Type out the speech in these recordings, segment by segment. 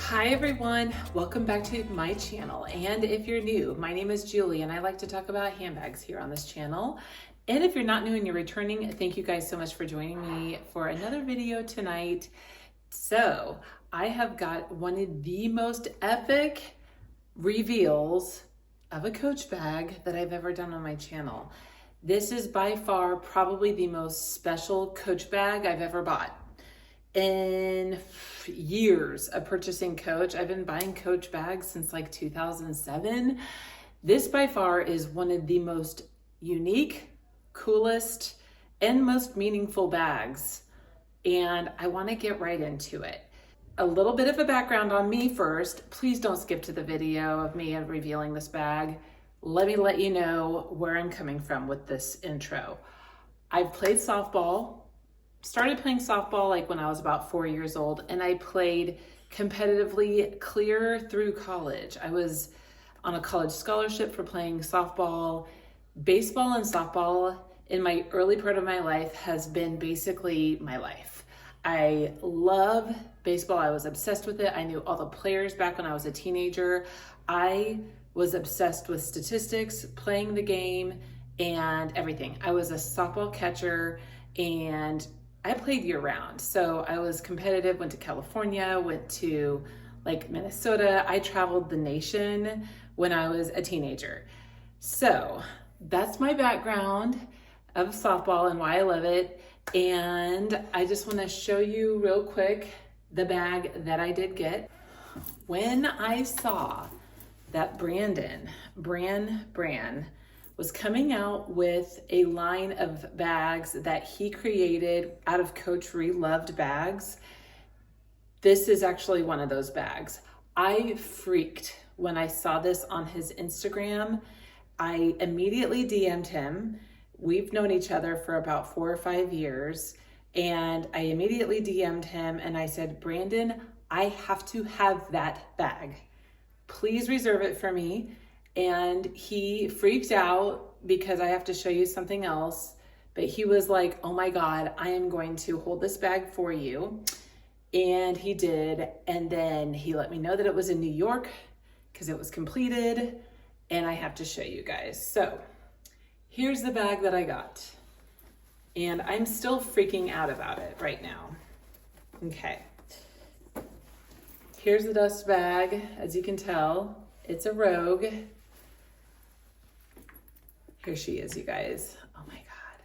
Hi everyone, welcome back to my channel. And if you're new, my name is Julie and I like to talk about handbags here on this channel. And if you're not new and you're returning, thank you guys so much for joining me for another video tonight. So I have got one of the most epic reveals of a Coach bag that I've ever done on my channel. This is by far probably the most special Coach bag I've ever bought. In years of purchasing Coach, I've been buying Coach bags since like 2007. This by far is one of the most unique, coolest, and most meaningful bags. And I want to get right into it. A little bit of a background on me first. Please don't skip to the video of me revealing this bag. Let me let you know where I'm coming from with this intro. I've played softball. Started playing softball like when I was about 4 years old, and I played competitively clear through college. I was on a college scholarship for playing softball. Baseball and softball in my early part of my life has been basically my life. I love baseball. I was obsessed with it. I knew all the players back when I was a teenager. I was obsessed with statistics, playing the game, and everything. I was a softball catcher, and I played year round. So I was competitive, went to California, went to like Minnesota. I traveled the nation when I was a teenager. So that's my background of softball and why I love it. And I just want to show you real quick the bag that I did get. When I saw that Brandon was coming out with a line of bags that he created out of Coach Reloved bags. This is actually one of those bags. I freaked when I saw this on his Instagram. I immediately DM'd him. We've known each other for about 4 or 5 years. And I immediately DM'd him and I said, Brandon, I have to have that bag. Please reserve it for me. And he freaked out because I have to show you something else. But he was like, oh my God, I am going to hold this bag for you. And he did. And then he let me know that it was in New York because it was completed. And I have to show you guys. So here's the bag that I got. And I'm still freaking out about it right now. Okay. Here's the dust bag. As you can tell, it's a Rogue. Here she is, you guys. Oh my God.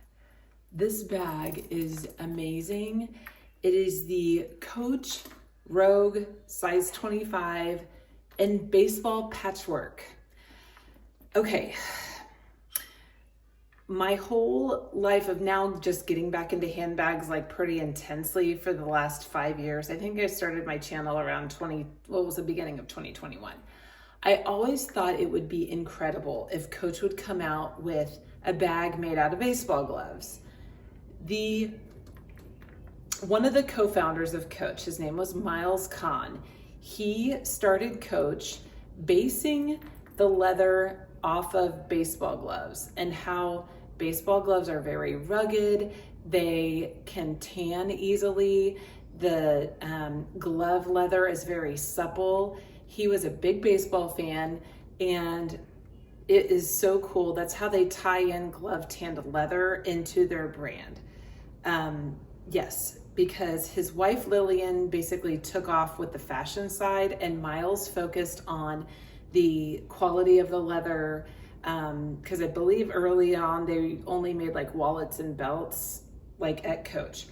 This bag is amazing. It is the Coach Rogue size 25 and baseball patchwork. Okay. My whole life of now just getting back into handbags like pretty intensely for the last 5 years. I think I started my channel around the beginning of 2021. I always thought it would be incredible if Coach would come out with a bag made out of baseball gloves. One of the co-founders of Coach, his name was Miles Kahn. He started Coach basing the leather off of baseball gloves and how baseball gloves are very rugged. They can tan easily. The glove leather is very supple. He was a big baseball fan, and it is so cool. That's how they tie in glove tanned leather into their brand. Yes, because his wife Lillian basically took off with the fashion side, and Miles focused on the quality of the leather. Because I believe early on they only made like wallets and belts, like at Coach.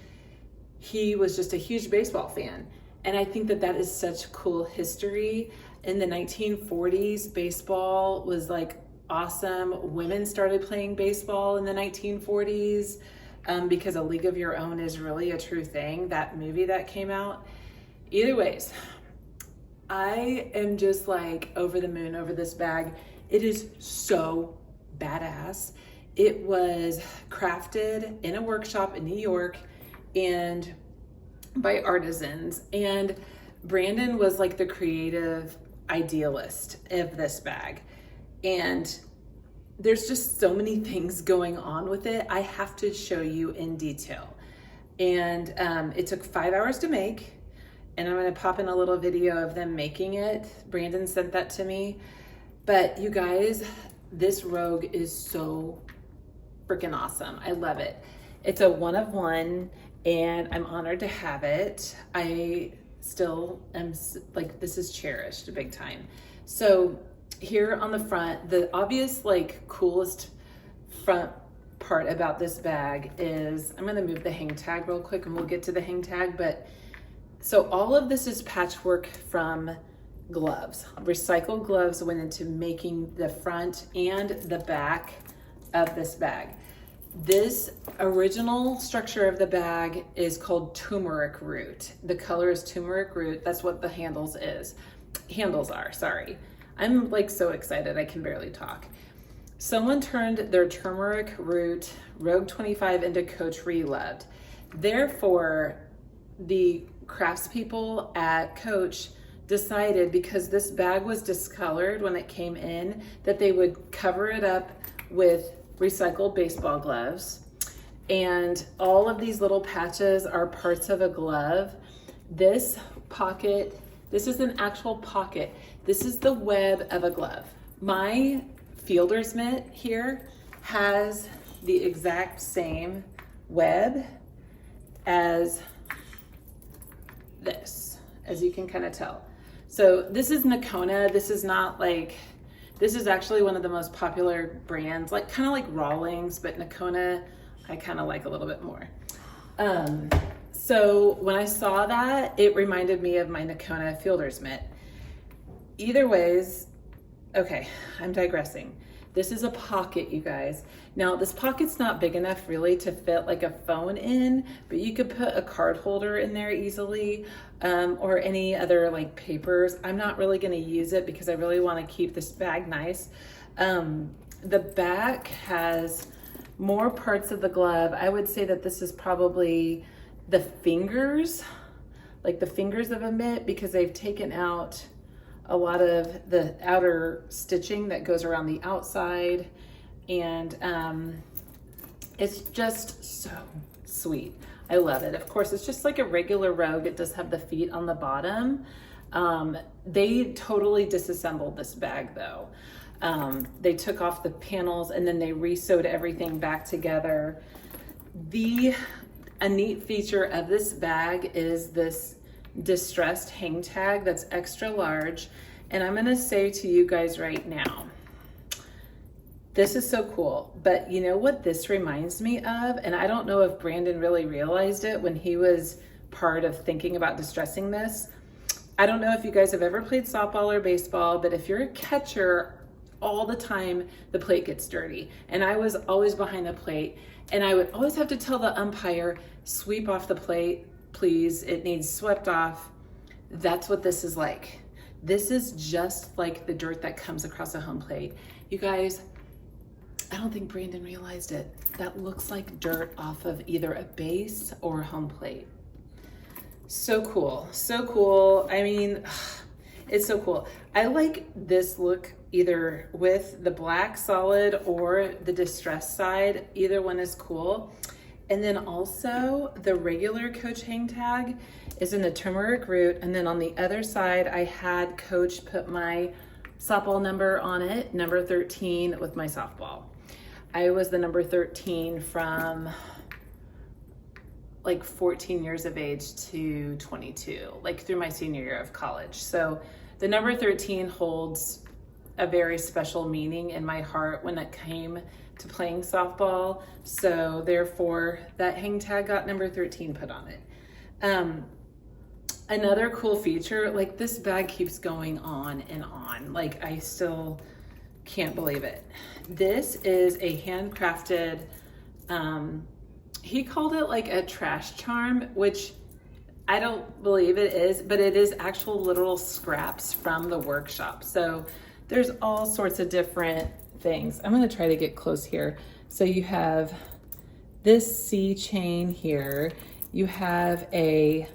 He was just a huge baseball fan. And I think that that is such cool history. In the 1940s, baseball was like awesome. Women started playing baseball in the 1940s because A League of Your Own is really a true thing, that movie that came out. Either ways, I am just like over the moon over this bag. It is so badass. It was crafted in a workshop in New York and by artisans, and Brandon was like the creative idealist of this bag, and there's just so many things going on with it. I have to show you in detail. And it took 5 hours to make, and I'm gonna pop in a little video of them making it. Brandon sent that to me. But you guys, this Rogue is so freaking awesome. I love it. It's a one of one, and I'm honored to have it. I still am like, this is cherished big time. So here on the front, the obvious like coolest front part about this bag is, I'm gonna move the hang tag real quick and we'll get to the hang tag, but so all of this is patchwork from gloves. Recycled gloves went into making the front and the back of this bag. This original structure of the bag is called turmeric root. The color is turmeric root. That's what the handles are, sorry. I'm like so excited I can barely talk. Someone turned their turmeric root Rogue 25 into Coach Reloved. Therefore, the craftspeople at Coach decided, because this bag was discolored when it came in, that they would cover it up with recycled baseball gloves. And all of these little patches are parts of a glove. This pocket, this is an actual pocket. This is the web of a glove. My fielder's mitt here has the exact same web as this, as you can kind of tell. So this is Nakona. This is not like, this is actually one of the most popular brands, like kind of like Rawlings, but Nakona I kind of like a little bit more. So when I saw that, it reminded me of my Nakona fielder's mitt. Either ways, okay, I'm digressing. This is a pocket, you guys. Now this pocket's not big enough really to fit like a phone in, but you could put a card holder in there easily, or any other like papers. I'm not really gonna use it because I really wanna keep this bag nice. The back has more parts of the glove. I would say that this is probably the fingers, like the fingers of a mitt, because they've taken out a lot of the outer stitching that goes around the outside, and it's just so sweet. I love it. Of course, it's just like a regular Rogue. It does have the feet on the bottom. They totally disassembled this bag though. They took off the panels and then they re-sewed everything back together. A neat feature of this bag is this distressed hang tag that's extra large. And I'm gonna say to you guys right now, this is so cool, but you know what this reminds me of? And I don't know if Brandon really realized it when he was part of thinking about distressing this. I don't know if you guys have ever played softball or baseball, but if you're a catcher, all the time the plate gets dirty. And I was always behind the plate, and I would always have to tell the umpire, sweep off the plate, please, it needs swept off. That's what this is like. This is just like the dirt that comes across a home plate. You guys, I don't think Brandon realized it. That looks like dirt off of either a base or a home plate. So cool, so cool. I mean, it's so cool. I like this look either with the black solid or the distressed side. Either one is cool. And then also the regular Coach hang tag is in the turmeric root. And then on the other side, I had Coach put my softball number on it, number 13 with my softball. I was the number 13 from like 14 years of age to 22, like through my senior year of college. So the number 13 holds a very special meaning in my heart when it came to playing softball. So therefore that hang tag got number 13 put on it. Another cool feature, like this bag keeps going on and on. Like I still can't believe it. This is a handcrafted, he called it like a trash charm, which I don't believe it is, but it is actual literal scraps from the workshop. So there's all sorts of different things. I'm gonna try to get close here. So you have this C chain here. You have a,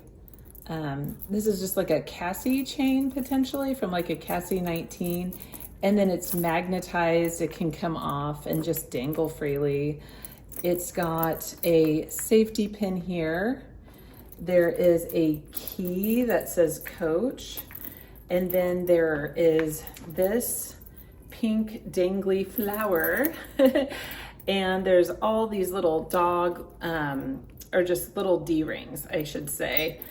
this is just like a Cassie chain potentially from like a Cassie 19. And then it's magnetized, it can come off and just dangle freely. It's got a safety pin here. There is a key that says Coach. And then there is this pink dangly flower. And there's all these little dog, or just little D-rings, I should say.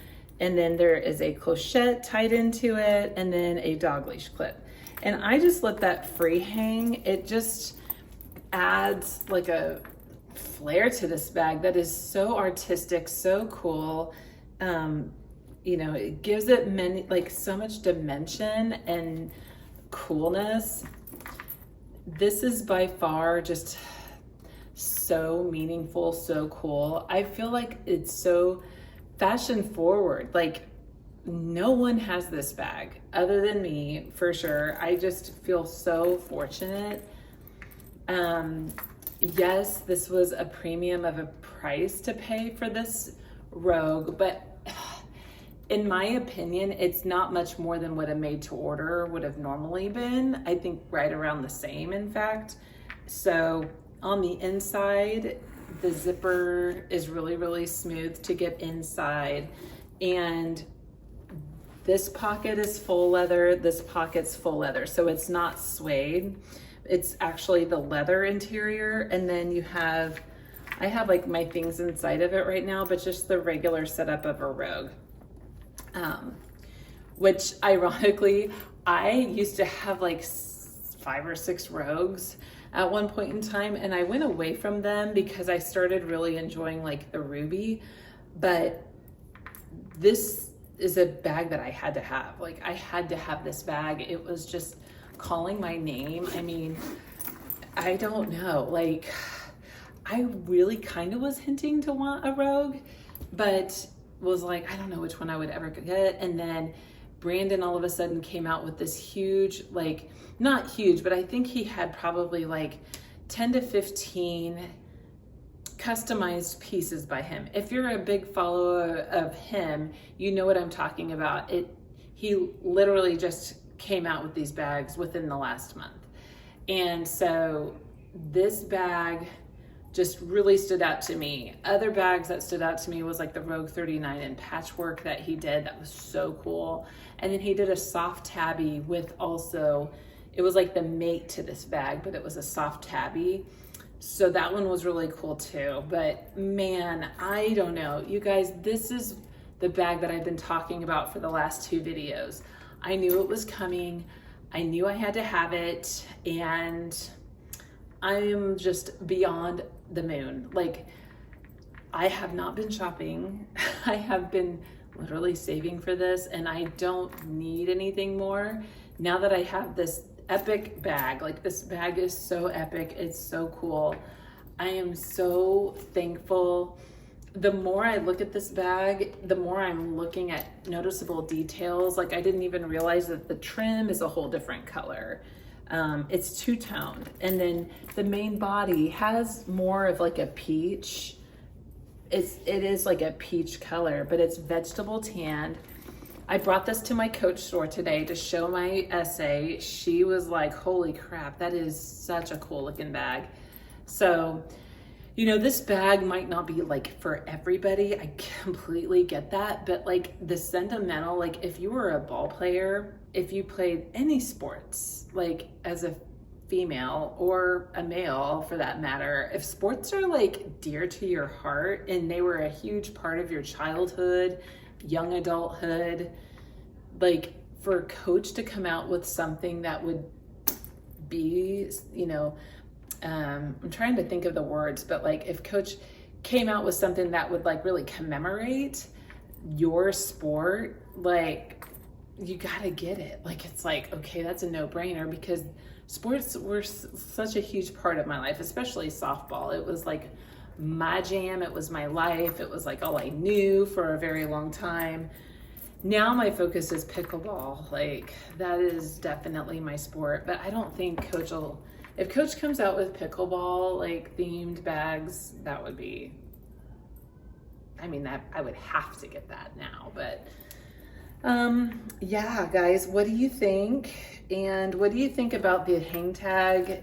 And then there is a clochette tied into it, and then a dog leash clip. And I just let that free hang. It just adds like a flair to this bag that is so artistic, so cool. You know, it gives it like so much dimension and coolness. This is by far just so meaningful, so cool. I feel like it's so fashion forward. Like no one has this bag other than me, for sure. I just feel so fortunate. Yes, this was a premium of a price to pay for this Rogue, but in my opinion, it's not much more than what a made to order would have normally been. I think right around the same, in fact. So on the inside, the zipper is really, really smooth to get inside. And this pocket is full leather, this pocket's full leather. So it's not suede. It's actually the leather interior. And then you have, I have like my things inside of it right now, but just the regular setup of a Rogue. Which ironically, I used to have like 5 or 6 Rogues at one point in time, and I went away from them because I started really enjoying like the ruby. But this is a bag that I had to have. Like I had to have this bag. It was just calling my name. I mean, I don't know, like I really kind of was hinting to want a Rogue, but was like, I don't know which one I would ever get. And then Brandon all of a sudden came out with this huge, like not huge, but I think he had probably like 10 to 15 customized pieces by him. If you're a big follower of him, you know what I'm talking about. He literally just came out with these bags within the last month. And so this bag just really stood out to me. Other bags that stood out to me was like the Rogue 39 in patchwork that he did. That was so cool. And then he did a soft tabby with also, it was like the mate to this bag, but it was a soft tabby. So that one was really cool too. But man, I don't know. You guys, this is the bag that I've been talking about for the last 2 videos. I knew it was coming. I knew I had to have it. And I am just beyond the moon. Like, I have not been shopping. I have been literally saving for this, and I don't need anything more. Now that I have this epic bag, like this bag is so epic, it's so cool. I am so thankful. The more I look at this bag, the more I'm looking at noticeable details. Like I didn't even realize that the trim is a whole different color. It's two-toned, and then the main body has more of like a peach. It is like a peach color, but it's vegetable tanned. I brought this to my Coach store today to show my essay. She was like, holy crap, that is such a cool looking bag. So, you know, this bag might not be like for everybody. I completely get that. But like the sentimental, like if you were a ball player, if you played any sports, like as a female or a male for that matter, if sports are like dear to your heart and they were a huge part of your childhood, young adulthood, like for Coach to come out with something that would be, you know, I'm trying to think of the words, but like if Coach came out with something that would like really commemorate your sport, like you gotta get it. Like it's like, okay, that's a no-brainer, because sports were such a huge part of my life, especially softball. It was like my jam, it was my life, it was like all I knew for a very long time. Now my focus is pickleball. Like that is definitely my sport, but I don't think Coach will, if Coach comes out with pickleball like themed bags, that would be, I mean, that I would have to get that now. But yeah, guys, what do you think? And what do you think about the hang tag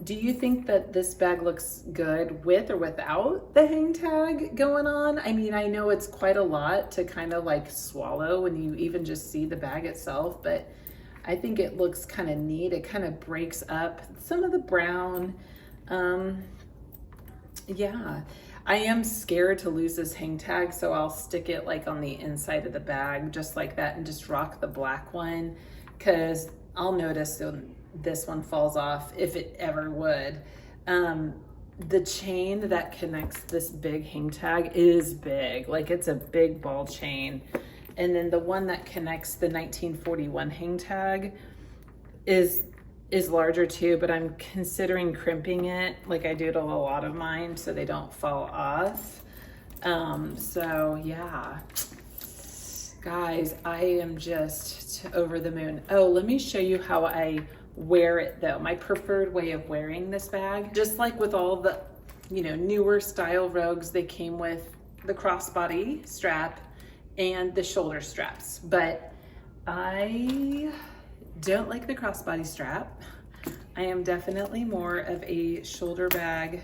do you think that this bag looks good with or without the hang tag going on? I mean, I know it's quite a lot to kind of like swallow when you even just see the bag itself, but I think it looks kind of neat. It kind of breaks up some of the brown. Yeah, I am scared to lose this hang tag, so I'll stick it like on the inside of the bag just like that and just rock the black one, because I'll notice when this one falls off, if it ever would. The chain that connects this big hang tag is big, like it's a big ball chain. And then the one that connects the 1941 hang tag is larger too, but I'm considering crimping it like I do to a lot of mine so they don't fall off. So yeah, guys, I am just over the moon. Oh, let me show you how I wear it though. My preferred way of wearing this bag, just like with all the, you know, newer style Rogues, they came with the crossbody strap and the shoulder straps, but I don't like the crossbody strap. I am definitely more of a shoulder bag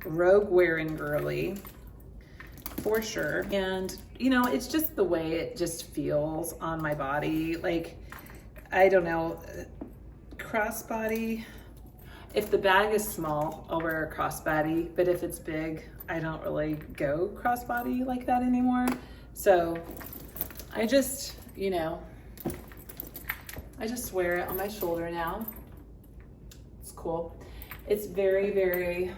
Rogue wearing girly for sure. And you know, it's just the way it just feels on my body. Like, I don't know, crossbody, if the bag is small, I'll wear a crossbody, but if it's big, I don't really go crossbody like that anymore. So I just, you know, I just wear it on my shoulder now. It's cool. It's very, very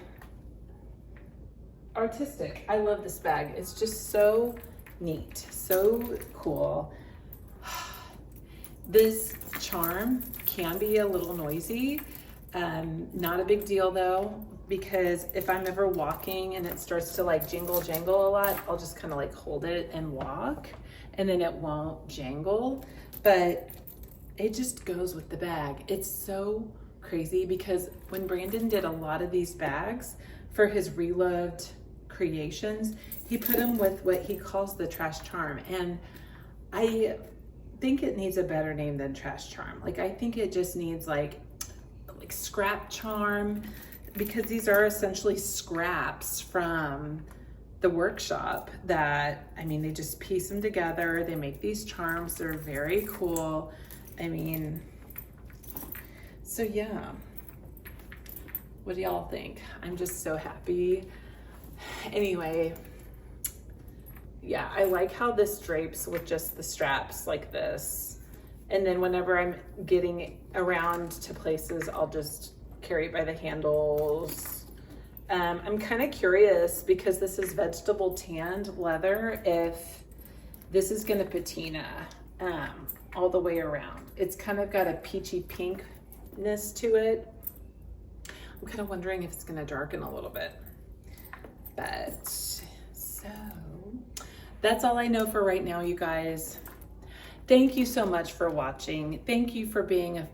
artistic. I love this bag. It's just so neat, so cool. This charm can be a little noisy. Not a big deal though, because if I'm ever walking and it starts to like jingle jangle a lot, I'll just kind of like hold it and walk, and then it won't jangle, but it just goes with the bag. It's so crazy because when Brandon did a lot of these bags for his reloved creations, he put them with what he calls the trash charm, and I think it needs a better name than trash charm. Like, I think it just needs like scrap charm, because these are essentially scraps from the workshop that, I mean, they just piece them together. They make these charms. They're very cool. I mean, so yeah. What do y'all think? I'm just so happy. Anyway, yeah, I like how this drapes with just the straps like this. And then whenever I'm getting around to places, I'll just carry it by the handles. I'm kind of curious, because this is vegetable tanned leather, if this is gonna patina all the way around. It's kind of got a peachy pinkness to it. I'm kind of wondering if it's gonna darken a little bit. But so that's all I know for right now, you guys. Thank you so much for watching. Thank you for being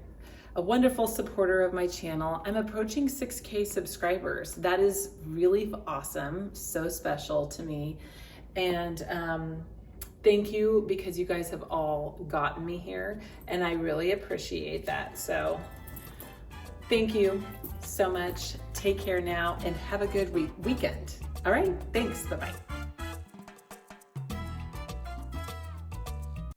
a wonderful supporter of my channel. I'm approaching 6K subscribers. That is really awesome, so special to me. And thank you, because you guys have all gotten me here, and I really appreciate that. So thank you so much. Take care now and have a good weekend. All right, thanks, bye-bye.